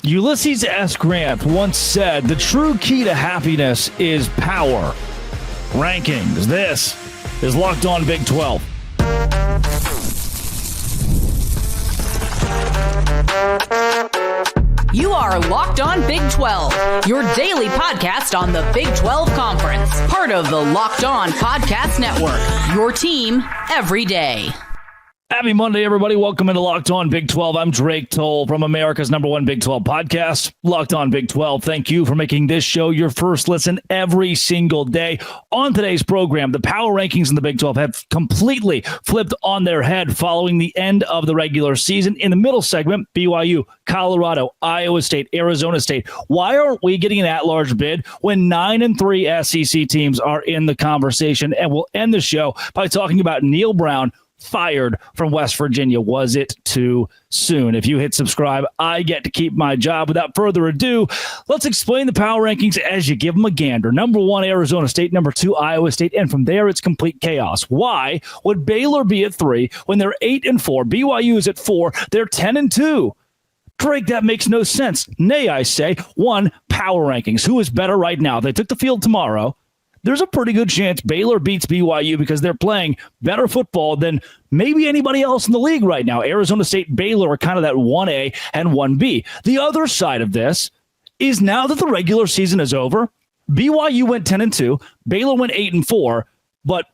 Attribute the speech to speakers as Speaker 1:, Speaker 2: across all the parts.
Speaker 1: Ulysses S. Grant once said, the true key to happiness is power. Rankings. This is Locked On Big 12.
Speaker 2: You are Locked On Big 12, your daily podcast on the Big 12 Conference. Part of the Locked On Podcast Network, your team every day.
Speaker 1: Happy Monday, everybody. Welcome into Locked On Big 12. I'm Drake Toll from America's #1 Big 12 podcast, Locked On Big 12. Thank you for making this show your first listen every single day. On today's program, the power rankings in the Big 12 have completely flipped on their head following the end of the regular season. In the middle segment, BYU, Colorado, Iowa State, Arizona State. Why aren't we getting an at-large bid when 9 and 3 SEC teams are in the conversation? And we'll end the show by talking about Neil Brown, fired from West Virginia. Was it too soon? If you hit subscribe, I get to keep my job. Without further ado, let's explain the power rankings as you give them a gander. Number 1, Arizona State. Number 2, Iowa State. And from there, it's complete chaos. Why would Baylor be at 3 when they're 8 and 4? BYU is at 4. They're 10 and 2. Drake, that makes no sense. Nay, I say. 1, power rankings. Who is better right now? If they took the field tomorrow, there's a pretty good chance Baylor beats BYU because they're playing better football than maybe anybody else in the league right now. Arizona State, Baylor are kind of that 1A and 1B. The other side of this is now that the regular season is over, BYU went 10 and 2, Baylor went 8 and 4, but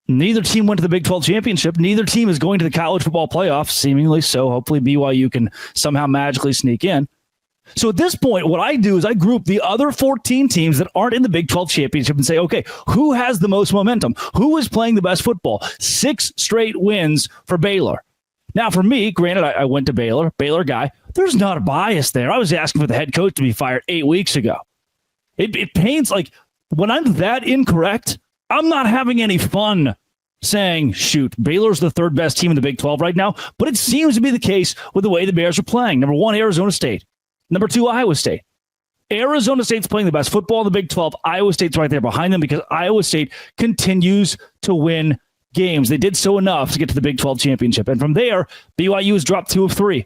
Speaker 1: neither team went to the Big 12 championship. Neither team is going to the college football playoff, seemingly so. Hopefully BYU can somehow magically sneak in. So at this point, what I do is I group the other 14 teams that aren't in the Big 12 championship and say, okay, who has the most momentum? Who is playing the best football? 6 straight wins for Baylor. Now, for me, granted, I went to Baylor guy. There's not a bias there. I was asking for the head coach to be fired 8 weeks ago. It pains, like, when I'm that incorrect, I'm not having any fun saying, shoot, Baylor's the third best team in the Big 12 right now. But it seems to be the case with the way the Bears are playing. Number 1, Arizona State. Number 2, Iowa State. Arizona State's playing the best football in the Big 12. Iowa State's right there behind them because Iowa State continues to win games. They did so enough to get to the Big 12 championship. And from there, BYU has dropped 2 of 3.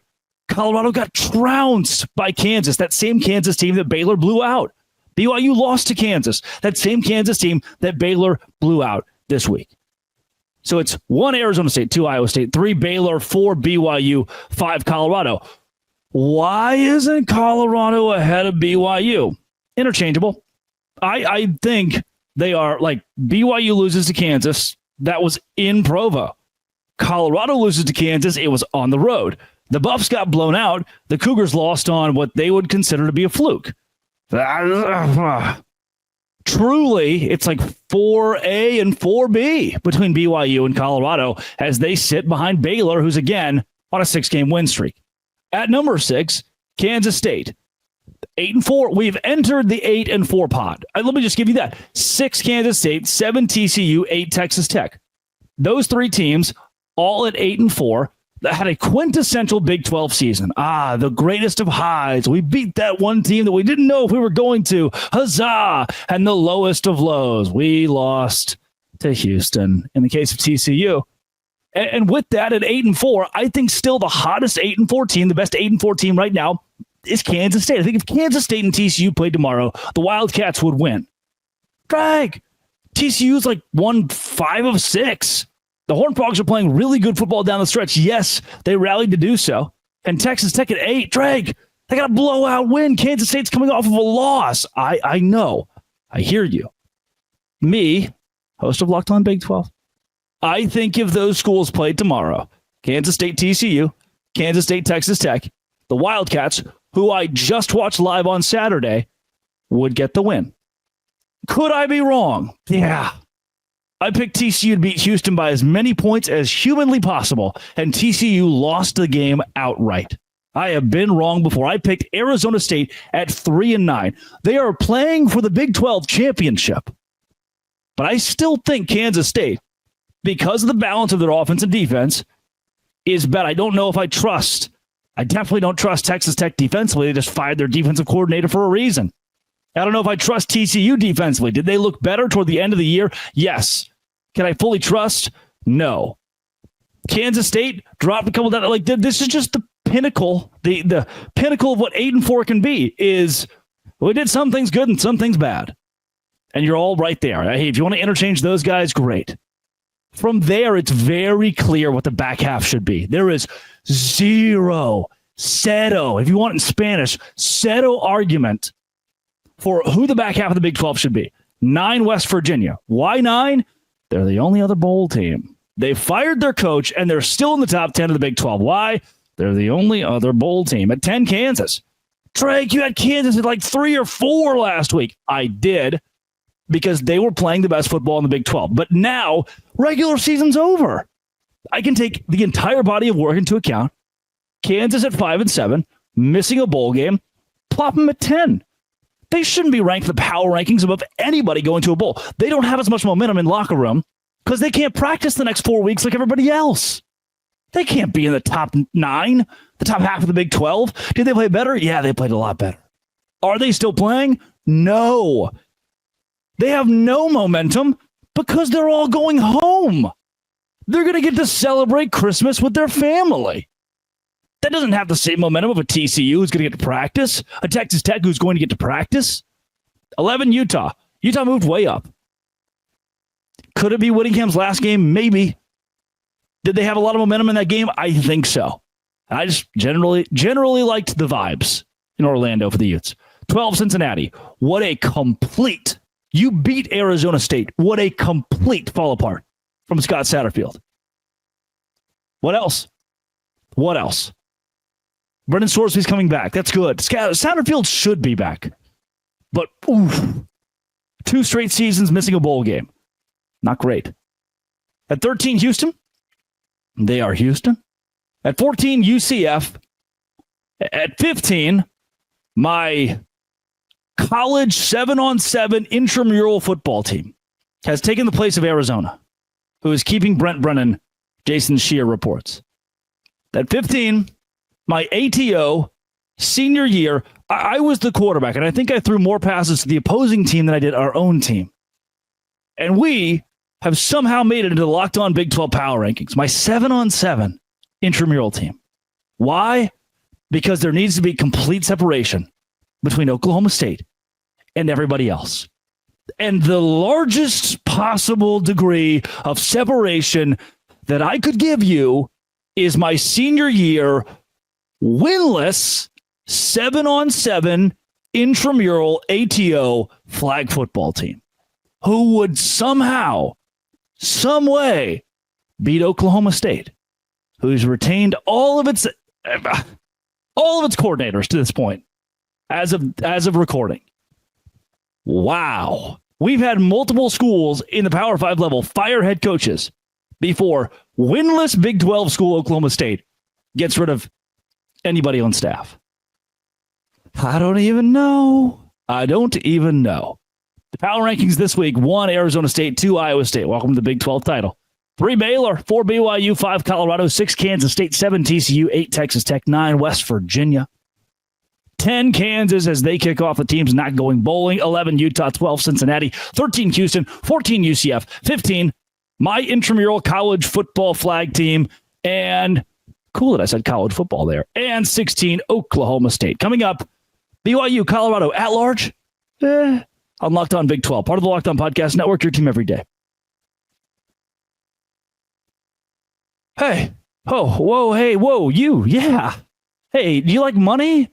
Speaker 1: Colorado got trounced by Kansas, that same Kansas team that Baylor blew out. BYU lost to Kansas, that same Kansas team that Baylor blew out this week. So it's 1 Arizona State, 2 Iowa State, 3 Baylor, 4 BYU, 5 Colorado. Why isn't Colorado ahead of BYU? Interchangeable. I think they are, like, BYU loses to Kansas. That was in Provo. Colorado loses to Kansas. It was on the road. The Buffs got blown out. The Cougars lost on what they would consider to be a fluke. Truly, it's like 4A and 4B between BYU and Colorado as they sit behind Baylor, who's, again, on a 6-game win streak. At number 6, Kansas State, 8 and 4. We've entered the 8 and 4 pod. Let me just give you that: 6 Kansas State, 7 TCU, 8 Texas Tech. Those 3 teams, all at 8 and 4, that had a quintessential Big 12 season. The greatest of highs. We beat that one team that we didn't know if we were going to. Huzzah! And the lowest of lows. We lost to Houston. In the case of TCU. And with that, at 8 and 4, I think still the hottest 8 and 4 team, the best 8 and 4 team right now, is Kansas State. I think if Kansas State and TCU played tomorrow, the Wildcats would win. Drag. TCU's like won 5 of 6. The Horned Frogs are playing really good football down the stretch. Yes, they rallied to do so. And Texas Tech at 8, drag. They got a blowout win. Kansas State's coming off of a loss. I know. I hear you. Me, host of Locked On Big 12. I think if those schools played tomorrow, Kansas State, TCU, Kansas State, Texas Tech, the Wildcats, who I just watched live on Saturday, would get the win. Could I be wrong? Yeah. I picked TCU to beat Houston by as many points as humanly possible, and TCU lost the game outright. I have been wrong before. I picked Arizona State at 3-9. They are playing for the Big 12 championship. But I still think Kansas State, because of the balance of their offense and defense, is better. I don't know if I definitely don't trust Texas Tech defensively. They just fired their defensive coordinator for a reason. I don't know if I trust TCU defensively. Did they look better toward the end of the year? Yes. Can I fully trust? No. Kansas State dropped a couple of, like, this is just the pinnacle, the pinnacle of what 8-4 can be is we did some things good and some things bad. And you're all right there. Hey, if you want to interchange those guys, great. From there, it's very clear what the back half should be. There is zero, if you want it in Spanish, cero argument for who the back half of the Big 12 should be. 9 West Virginia. Why 9? They're the only other bowl team. They fired their coach, and they're still in the top 10 of the Big 12. Why? They're the only other bowl team. At 10, Kansas. Drake, you had Kansas at like 3 or 4 last week. I did, because they were playing the best football in the Big 12. But now, regular season's over. I can take the entire body of work into account. Kansas at 5-7, missing a bowl game, plop them at 10. They shouldn't be ranked in the power rankings above anybody going to a bowl. They don't have as much momentum in locker room because they can't practice the next 4 weeks like everybody else. They can't be in the top 9, the top half of the Big 12. Did they play better? Yeah, they played a lot better. Are they still playing? No. They have no momentum because they're all going home. They're going to get to celebrate Christmas with their family. That doesn't have the same momentum of a TCU who's going to get to practice, a Texas Tech who's going to get to practice. 11, Utah. Utah moved way up. Could it be Whittingham's last game? Maybe. Did they have a lot of momentum in that game? I think so. I just generally liked the vibes in Orlando for the Utes. 12, Cincinnati. What a complete... You beat Arizona State. What a complete fall apart from Scott Satterfield. What else? Brendan Sorsby's coming back. That's good. Satterfield should be back. But, 2 straight seasons missing a bowl game. Not great. At 13, Houston. They are Houston. At 14, UCF. At 15, my college 7-on-7 intramural football team has taken the place of Arizona, who is keeping Brent Brennan, Jason Scheer reports. At 15, my ATO senior year, I was the quarterback, and I think I threw more passes to the opposing team than I did our own team. And we have somehow made it into the Locked On Big 12 Power Rankings, my 7-on-7 intramural team. Why? Because there needs to be complete separation between Oklahoma State and everybody else. And the largest possible degree of separation that I could give you is my senior year winless 7-on-7 intramural ATO flag football team who would somehow, some way beat Oklahoma State, who's retained all of its coordinators to this point as of recording. Wow. We've had multiple schools in the Power 5 level fire head coaches before winless Big 12 school Oklahoma State gets rid of anybody on staff. I don't even know. The power rankings this week: 1, Arizona State; 2, Iowa State. Welcome to the Big 12 title. 3, Baylor; 4, BYU; 5, Colorado; 6, Kansas State; 7, TCU; 8, Texas Tech; 9, West Virginia; 10, Kansas, as they kick off the teams not going bowling; 11, Utah; 12, Cincinnati; 13, Houston; 14, UCF; 15, my intramural college football flag team, and cool that I said college football there, and 16, Oklahoma State. Coming up, BYU, Colorado at large. On Locked On Big 12, part of the Locked On Podcast Network, your team every day. Hey, you, yeah. Hey, do you like money?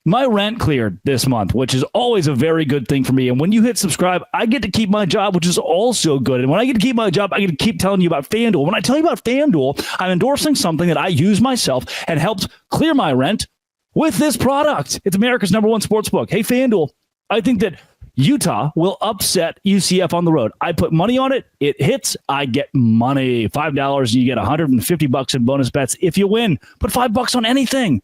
Speaker 1: My rent cleared this month, which is always a very good thing for me. And when you hit subscribe, I get to keep my job, which is also good. And when I get to keep my job, I get to keep telling you about FanDuel. When I tell you about FanDuel, I'm endorsing something that I use myself and helped clear my rent with this product. It's America's #1 sportsbook. Hey, FanDuel, I think that Utah will upset UCF on the road. I put money on it. It hits. I get money. $5, you get $150 in bonus bets if you win. Put $5 on anything.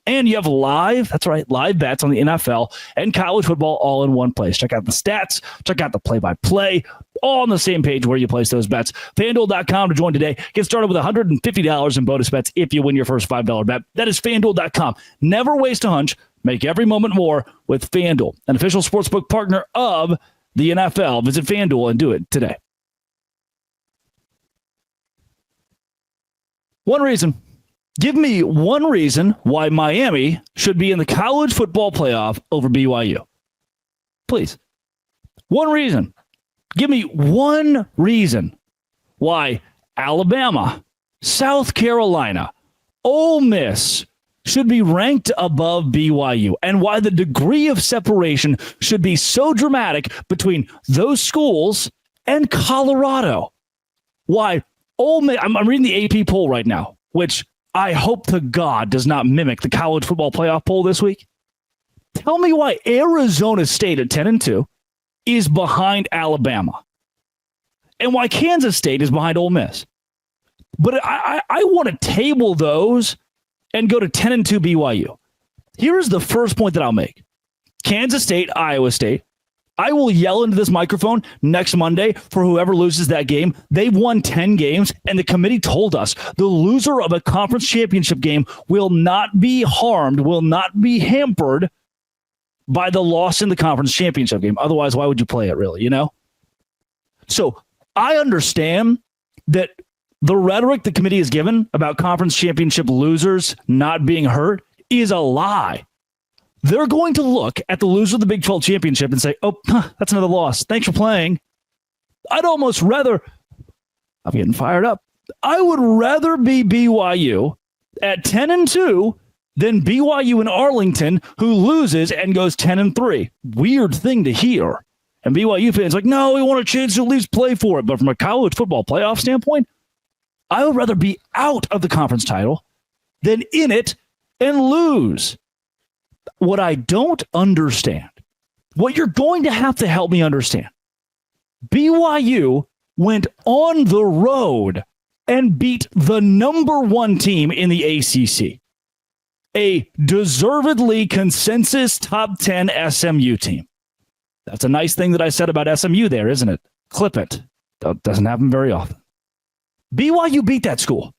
Speaker 1: And you have live bets on the NFL and college football all in one place. Check out the stats. Check out the play-by-play. All on the same page where you place those bets. FanDuel.com to join today. Get started with $150 in bonus bets if you win your first $5 bet. That is FanDuel.com. Never waste a hunch. Make every moment more with FanDuel, an official sportsbook partner of the NFL. Visit FanDuel and do it today. One reason Give me one reason why Miami should be in the college football playoff over BYU. Please. One reason. Give me one reason why Alabama, South Carolina, Ole Miss should be ranked above BYU, and why the degree of separation should be so dramatic between those schools and Colorado. Why Ole Miss, I'm reading the AP poll right now, which I hope to God does not mimic the college football playoff poll this week. Tell me why Arizona State at 10-2 is behind Alabama, and why Kansas State is behind Ole Miss. But I want to table those and go to 10-2 BYU. Here's the first point that I'll make. Kansas State, Iowa State. I will yell into this microphone next Monday for whoever loses that game. They've won 10 games, and the committee told us the loser of a conference championship game will not be harmed, will not be hampered by the loss in the conference championship game. Otherwise, why would you play it, really, you know? So I understand that the rhetoric the committee has given about conference championship losers not being hurt is a lie. They're going to look at the loser of the Big 12 championship and say, oh, that's another loss. Thanks for playing. I'd almost rather, I'm getting fired up. I would rather be BYU at 10-2 than BYU in Arlington, who loses and goes 10-3. Weird thing to hear. And BYU fans like, no, we want a chance to at least play for it. But from a college football playoff standpoint, I would rather be out of the conference title than in it and lose. What I don't understand, what you're going to have to help me understand, BYU went on the road and beat the number one team in the ACC, a deservedly consensus top 10 SMU team. That's a nice thing that I said about SMU there, isn't it? Clip it. That doesn't happen very often. BYU beat that school.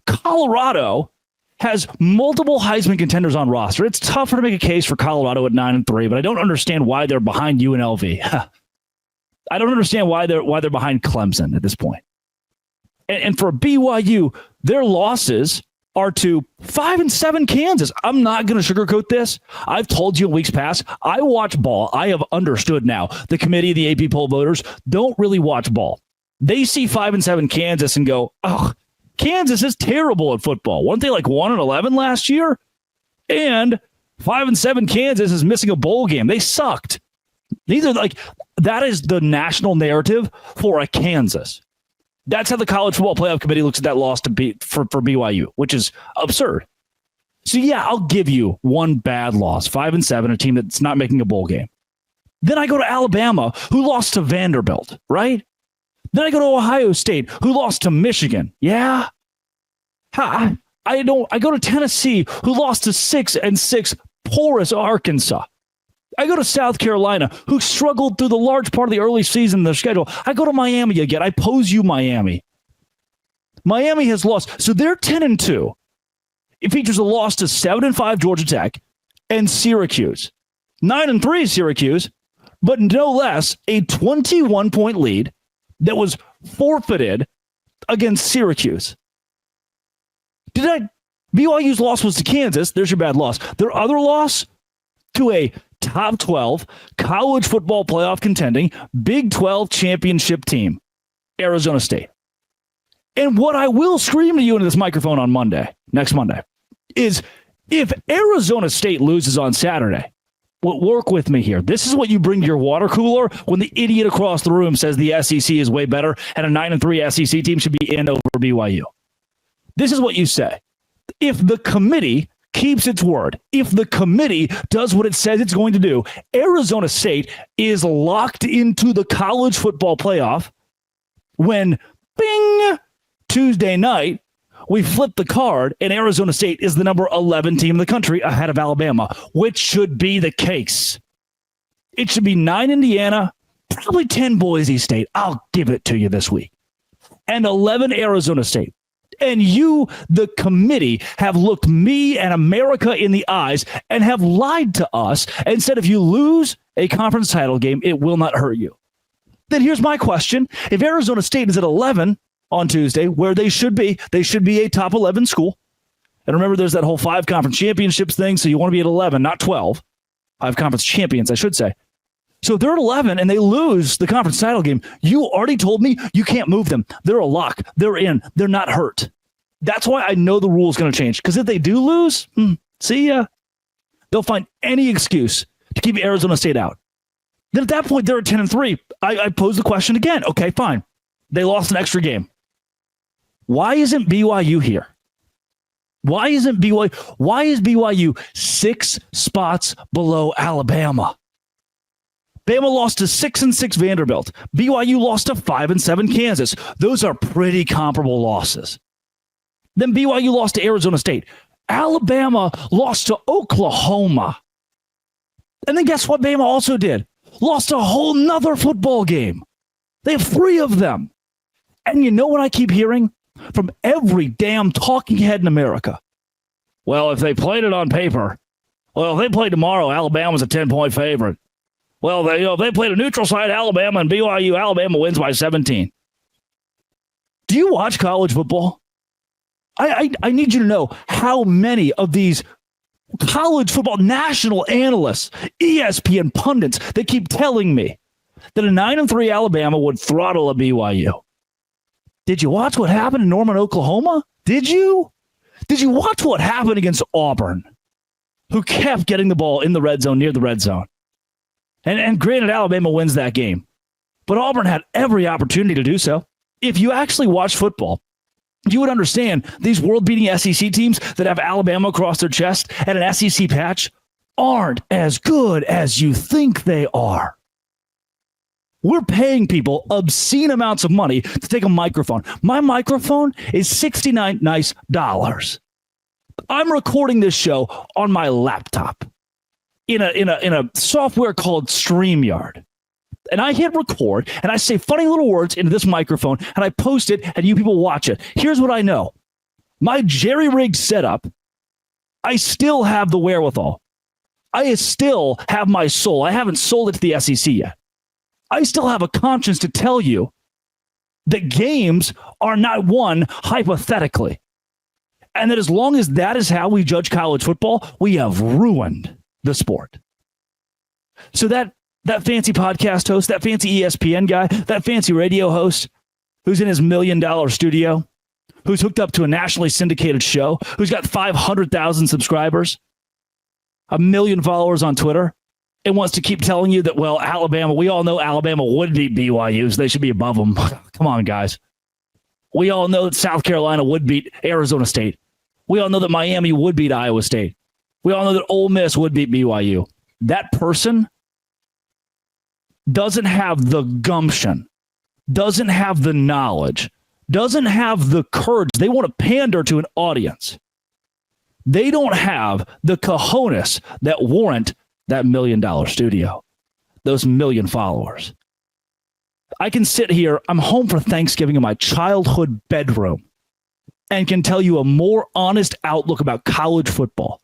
Speaker 1: Colorado has multiple Heisman contenders on roster. It's tougher to make a case for Colorado at 9-3, but I don't understand why they're behind UNLV. I don't understand why they're behind Clemson at this point. And for BYU, their losses are to 5-7 Kansas. I'm not going to sugarcoat this. I've told you in weeks past, I watch ball. I have understood now. The committee, the AP poll voters don't really watch ball. They see 5-7 Kansas and go, oh, Kansas is terrible at football. Weren't they like 1-11 last year? And 5-7 Kansas is missing a bowl game. They sucked. These are like, that is the national narrative for a Kansas. That's how the college football playoff committee looks at that loss to beat for BYU, which is absurd. So yeah, I'll give you one bad loss, 5-7, a team that's not making a bowl game. Then I go to Alabama, who lost to Vanderbilt, right? Then I go to Ohio State, who lost to Michigan. Yeah. I go to Tennessee, who lost to 6-6 porous Arkansas. I go to South Carolina, who struggled through the large part of the early season in their schedule. I go to Miami again. I pose you Miami. Miami has lost. So they're 10-2. It features a loss to 7-5 Georgia Tech and Syracuse. 9-3 Syracuse, but no less a 21-point lead that was forfeited against Syracuse. BYU's loss was to Kansas. There's your bad loss. Their other loss to a top 12 college football playoff contending Big 12 championship team, Arizona State. And what I will scream to you into this microphone on Monday, next Monday, is if Arizona State loses on Saturday, work with me here. This is what you bring to your water cooler when the idiot across the room says the SEC is way better and a 9-3 SEC team should be in over BYU. This is what you say. If the committee keeps its word, if the committee does what it says it's going to do, Arizona State is locked into the college football playoff when, bing, Tuesday night, we flip the card and Arizona State is the number 11 team in the country ahead of Alabama, which should be the case. It should be 9 Indiana, probably 10 Boise State. I'll give it to you this week. And 11 Arizona State. And you, the committee, have looked me and America in the eyes and have lied to us and said if you lose a conference title game, it will not hurt you. Then here's my question. If Arizona State is at 11 on Tuesday, where they should be a top 11 school, And remember, there's that whole 5 conference championships thing. So you want to be at 11, not 12. 5 conference champions, I should say. So if they're at 11 and they lose the conference title game, you already told me you can't move them. They're a lock. They're in. They're not hurt. That's why I know the rule is going to change. Because if they do lose, see ya. They'll find any excuse to keep Arizona State out. Then at that point, they're at 10-3. I pose the question again. Okay, fine. They lost an extra game. Why isn't BYU here? Why is BYU 6 spots below Alabama? Bama lost to 6-6 Vanderbilt. BYU lost to 5-7 Kansas. Those are pretty comparable losses. Then BYU lost to Arizona State. Alabama lost to Oklahoma. And then guess what Bama also did? Lost a whole nother football game. They have 3 of them. And you know what I keep hearing from every damn talking head in America? Well, if they played it on paper, if they played tomorrow, Alabama's a 10-point favorite. Well, if they played a neutral side, Alabama and BYU, Alabama wins by 17. Do you watch college football? I need you to know how many of these college football national analysts, ESPN pundits, they keep telling me that a 9-3 Alabama would throttle a BYU. Did you watch what happened in Norman, Oklahoma? Did you? Did you watch what happened against Auburn, who kept getting the ball in the red zone, near the red zone? And granted, Alabama wins that game, but Auburn had every opportunity to do so. If you actually watch football, you would understand these world-beating SEC teams that have Alabama across their chest and an SEC patch aren't as good as you think they are. We're paying people obscene amounts of money to take a microphone. My microphone is $69 nice dollars. I'm recording this show on my laptop in a software called StreamYard. And I hit record and I say funny little words into this microphone and I post it and you people watch it. Here's what I know. My jerry-rigged setup, I still have the wherewithal. I still have my soul. I haven't sold it to the SEC yet. I still have a conscience to tell you that games are not won hypothetically. And that as long as that is how we judge college football, we have ruined the sport. So that fancy podcast host, that fancy ESPN guy, that fancy radio host who's in his $1 million studio, who's hooked up to a nationally syndicated show, who's got 500,000 subscribers, 1 million followers on Twitter, and wants to keep telling you that, well, Alabama, we all know Alabama would beat BYU, so they should be above them. Come on, guys. We all know that South Carolina would beat Arizona State. We all know that Miami would beat Iowa State. We all know that Ole Miss would beat BYU. That person doesn't have the gumption, doesn't have the knowledge, doesn't have the courage. They want to pander to an audience. They don't have the cojones that warrant that $1 million studio, those 1 million followers. I can sit here, I'm home for Thanksgiving in my childhood bedroom and can tell you a more honest outlook about college football.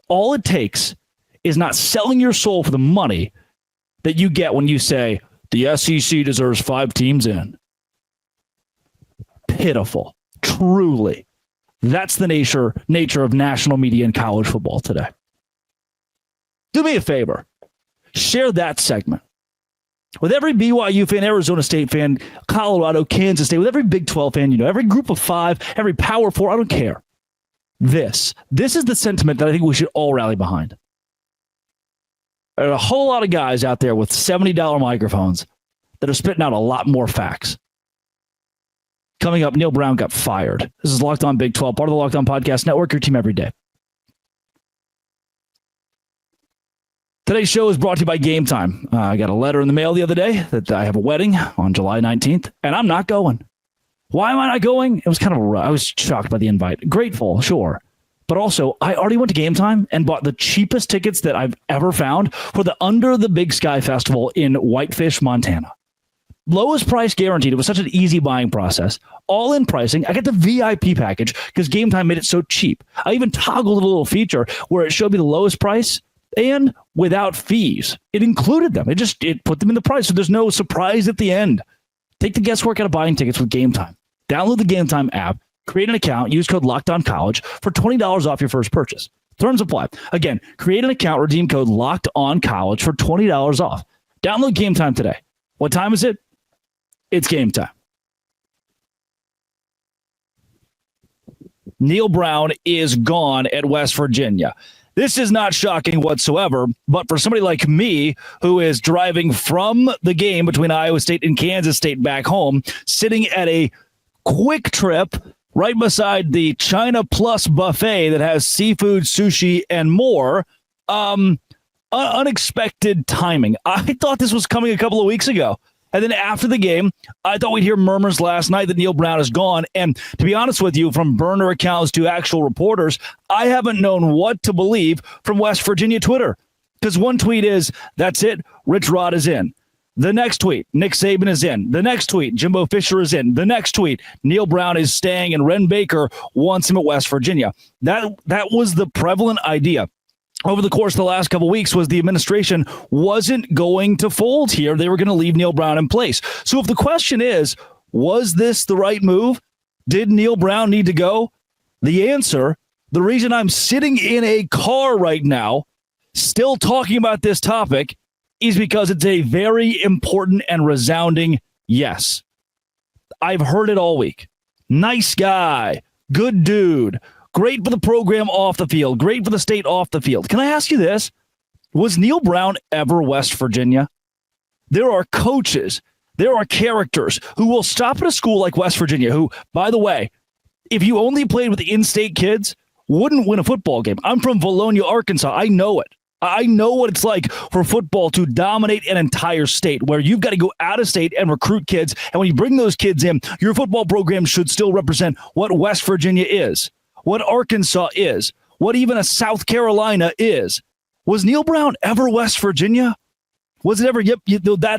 Speaker 1: All it takes is not selling your soul for the money that you get when you say, the SEC deserves 5 teams in. Pitiful. Truly. That's the nature of national media in college football today. Do me a favor. Share that segment with every BYU fan, Arizona State fan, Colorado, Kansas State, with every Big 12 fan, every group of 5, every Power 4, I don't care. This is the sentiment that I think we should all rally behind. There are a whole lot of guys out there with $70 microphones that are spitting out a lot more facts. Coming up, Neil Brown got fired. This is Locked On Big 12, part of the Locked On Podcast Network, your team every day. Today's show is brought to you by Game Time. I got a letter in the mail the other day that I have a wedding on July 19th, and I'm not going. Why am I not going? It was kind of I was shocked by the invite. Grateful, sure. But also, I already went to Game Time and bought the cheapest tickets that I've ever found for the Under the Big Sky Festival in Whitefish, Montana. Lowest price guaranteed. It was such an easy buying process. All in pricing. I got the VIP package because Game Time made it so cheap. I even toggled a little feature where it showed me the lowest price and without fees. It included them. It put them in the price. So there's no surprise at the end. Take the guesswork out of buying tickets with Game Time. Download the Game Time app. Create an account, use code LOCKEDONCollege for $20 off your first purchase. Terms apply. Again, create an account, redeem code LOCKEDONCollege for $20 off. Download Game Time today. What time is it? It's game time. Neil Brown is gone at West Virginia. This is not shocking whatsoever, but for somebody like me who is driving from the game between Iowa State and Kansas State back home, sitting at a quick trip right beside the China Plus buffet that has seafood, sushi, and more, unexpected timing. I thought this was coming a couple of weeks ago. And then after the game, I thought we'd hear murmurs last night that Neil Brown is gone. And to be honest with you, from burner accounts to actual reporters, I haven't known what to believe from West Virginia Twitter. Because one tweet is, that's it, Rich Rod is in. The next tweet, Nick Saban is in. The next tweet, Jimbo Fisher is in. The next tweet, Neil Brown is staying and Ren Baker wants him at West Virginia. That was the prevalent idea over the course of the last couple of weeks, was the administration wasn't going to fold here. They were going to leave Neil Brown in place. So if the question is, was this the right move? Did Neil Brown need to go? The answer, the reason I'm sitting in a car right now, still talking about this topic, is because it's a very important and resounding yes. I've heard it all week. Nice guy, good dude, great for the program off the field, great for the state off the field. Can I ask you this? Was Neil Brown ever West Virginia? There are coaches, there are characters who will stop at a school like West Virginia who, by the way, if you only played with the in-state kids, wouldn't win a football game. I'm from Valonia, Arkansas. I know it. I know what it's like for football to dominate an entire state where you've got to go out of state and recruit kids. And when you bring those kids in, your football program should still represent what West Virginia is, what Arkansas is, what even a South Carolina is. Was Neil Brown ever West Virginia? Was it ever? Yep,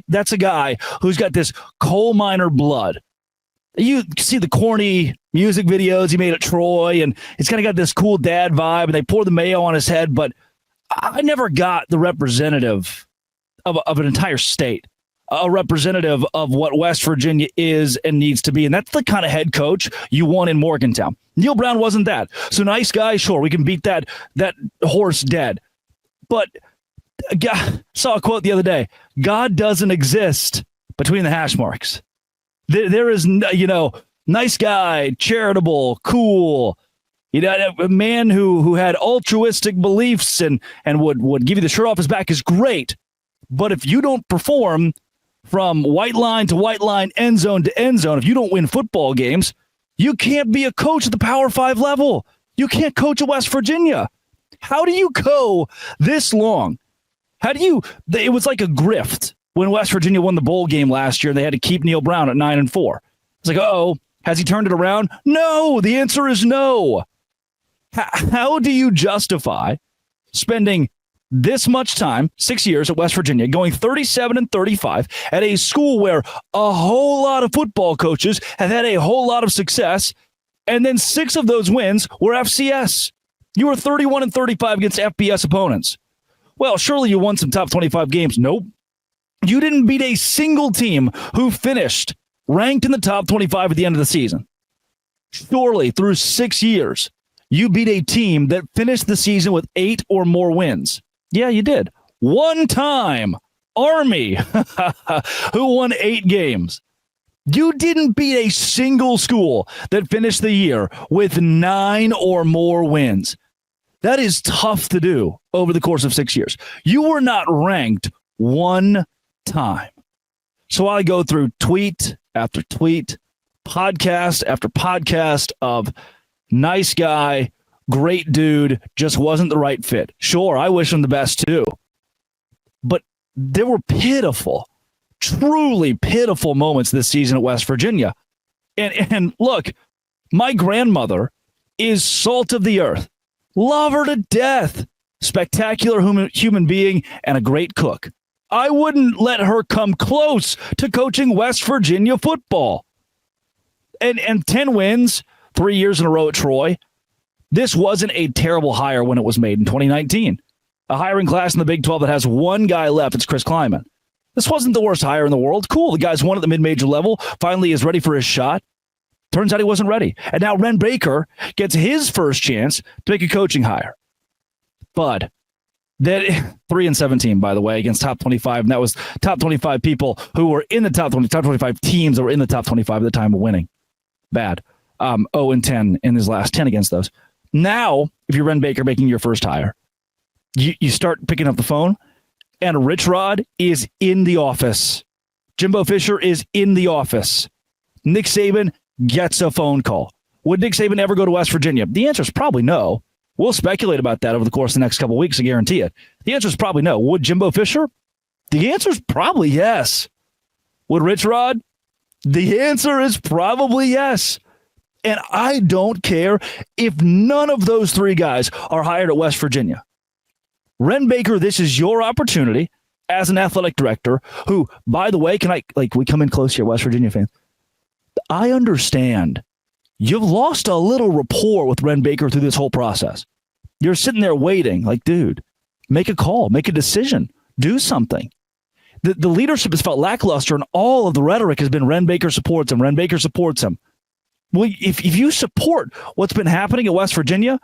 Speaker 1: that's a guy who's got this coal miner blood. You see the corny music videos he made at Troy, and it's kind of got this cool dad vibe, and they pour the mayo on his head, but I never got the representative of an entire state, a representative of what West Virginia is and needs to be. And that's the kind of head coach you want in Morgantown. Neil Brown wasn't that. So nice guy, sure, we can beat that horse dead. But saw a quote the other day, God doesn't exist between the hash marks. There is, nice guy, charitable, cool, a man who had altruistic beliefs and would give you the shirt off his back is great. But if you don't perform from white line to white line, end zone to end zone, if you don't win football games, you can't be a coach at the Power 5 level. You can't coach at West Virginia. How do you go this long? It was like a grift when West Virginia won the bowl game last year and they had to keep Neil Brown at 9-4. It's like, uh-oh, has he turned it around? No, the answer is no. How do you justify spending this much time, 6 years at West Virginia, going 37-35 at a school where a whole lot of football coaches have had a whole lot of success, and then 6 of those wins were FCS? You were 31-35 against FBS opponents. Well, surely you won some top 25 games. Nope. You didn't beat a single team who finished ranked in the top 25 at the end of the season. Surely through 6 years, you beat a team that finished the season with 8 or more wins. Yeah, you did. One time, Army, who won 8 games. You didn't beat a single school that finished the year with 9 or more wins. That is tough to do over the course of 6 years. You were not ranked one time. So I go through tweet after tweet, podcast after podcast of nice guy, great dude, just wasn't the right fit. Sure, I wish him the best too. But there were pitiful, truly pitiful moments this season at West Virginia. And look, my grandmother is salt of the earth. Love her to death. Spectacular human being and a great cook. I wouldn't let her come close to coaching West Virginia football. And 10 wins, 3 years in a row at Troy. This wasn't a terrible hire when it was made in 2019. A hiring class in the Big 12 that has one guy left. It's Chris Kleiman. This wasn't the worst hire in the world. Cool. The guy's won at the mid-major level. Finally is ready for his shot. Turns out he wasn't ready. And now Ren Baker gets his first chance to make a coaching hire. Bud. That 3-17, by the way, against top 25. And that was top 25 people who were in the top 25 teams that were in the top 25 at the time of winning. Bad. 0-10 in his last 10 against those. Now, if you're Ren Baker making your first hire, you start picking up the phone, and Rich Rod is in the office. Jimbo Fisher is in the office. Nick Saban gets a phone call. Would Nick Saban ever go to West Virginia? The answer is probably no. We'll speculate about that over the course of the next couple of weeks, I guarantee it. The answer is probably no. Would Jimbo Fisher? The answer is probably yes. Would Rich Rod? The answer is probably yes. And I don't care if none of those three guys are hired at West Virginia. Ren Baker, this is your opportunity as an athletic director who, by the way, we come in close here, West Virginia fans. I understand you've lost a little rapport with Ren Baker through this whole process. You're sitting there waiting, like, dude, make a call, make a decision, do something. The leadership has felt lackluster, and all of the rhetoric has been Ren Baker supports him, Ren Baker supports him. Well, if you support what's been happening at West Virginia,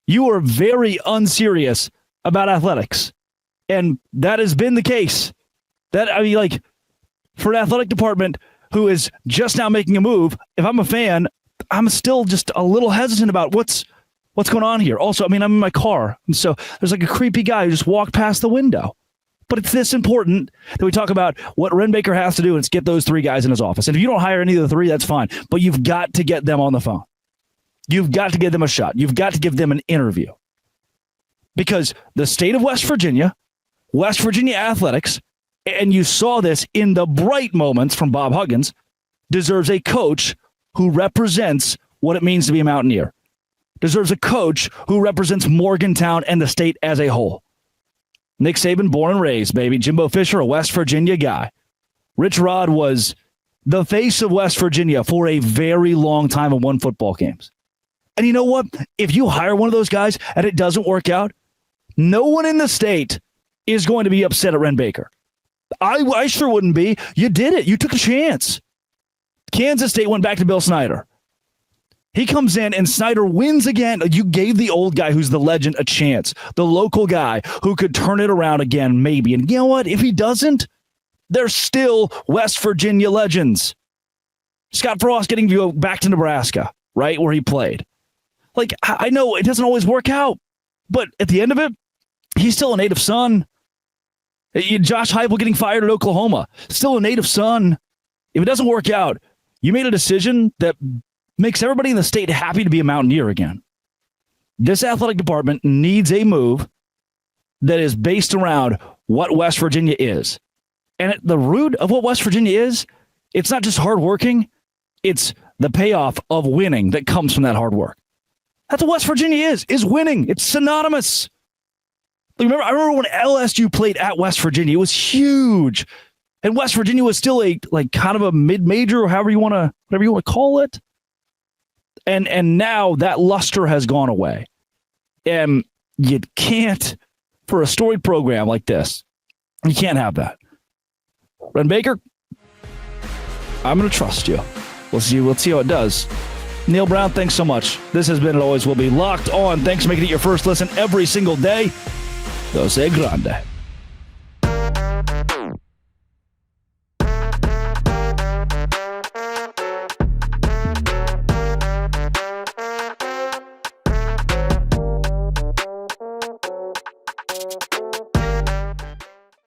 Speaker 1: you are very unserious about athletics. And that has been the case. For an athletic department who is just now making a move, if I'm a fan, I'm still just a little hesitant about what's going on here. Also, I'm in my car. And so there's like a creepy guy who just walked past the window. But it's this important that we talk about what Ren Baker has to do, and it's get those three guys in his office. And if you don't hire any of the three, that's fine. But you've got to get them on the phone. You've got to give them a shot. You've got to give them an interview. Because the state of West Virginia athletics, and you saw this in the bright moments from Bob Huggins, deserves a coach who represents what it means to be a Mountaineer. Deserves a coach who represents Morgantown and the state as a whole. Nick Saban, born and raised, baby. Jimbo Fisher, a West Virginia guy. Rich Rod was the face of West Virginia for a very long time and won football games. And you know what? If you hire one of those guys and it doesn't work out, no one in the state is going to be upset at Ren Baker. I sure wouldn't be. You did it. You took a chance. Kansas State went back to Bill Snyder. He comes in and Snyder wins again. You gave the old guy who's the legend a chance. The local guy who could turn it around again, maybe. And you know what? If he doesn't, they're still West Virginia legends. Scott Frost getting to go back to Nebraska, right, where he played. I know it doesn't always work out, but at the end of it, he's still a native son. Josh Heupel getting fired at Oklahoma, still a native son. If it doesn't work out, you made a decision that makes everybody in the state happy to be a Mountaineer again. This athletic department needs a move that is based around what West Virginia is. And at the root of what West Virginia is, it's not just hardworking, it's the payoff of winning that comes from that hard work. That's what West Virginia is winning. It's synonymous. I remember when LSU played at West Virginia, it was huge. And West Virginia was still a kind of a mid-major, or whatever you want to call it. And now that luster has gone away. And you can't, for a storied program like this, you can't have that. Ren Baker, I'm going to trust you. We'll see how it does. Neil Brown, thanks so much. This has been and always will be Locked On. Thanks for making it your first listen every single day. Dose Grande.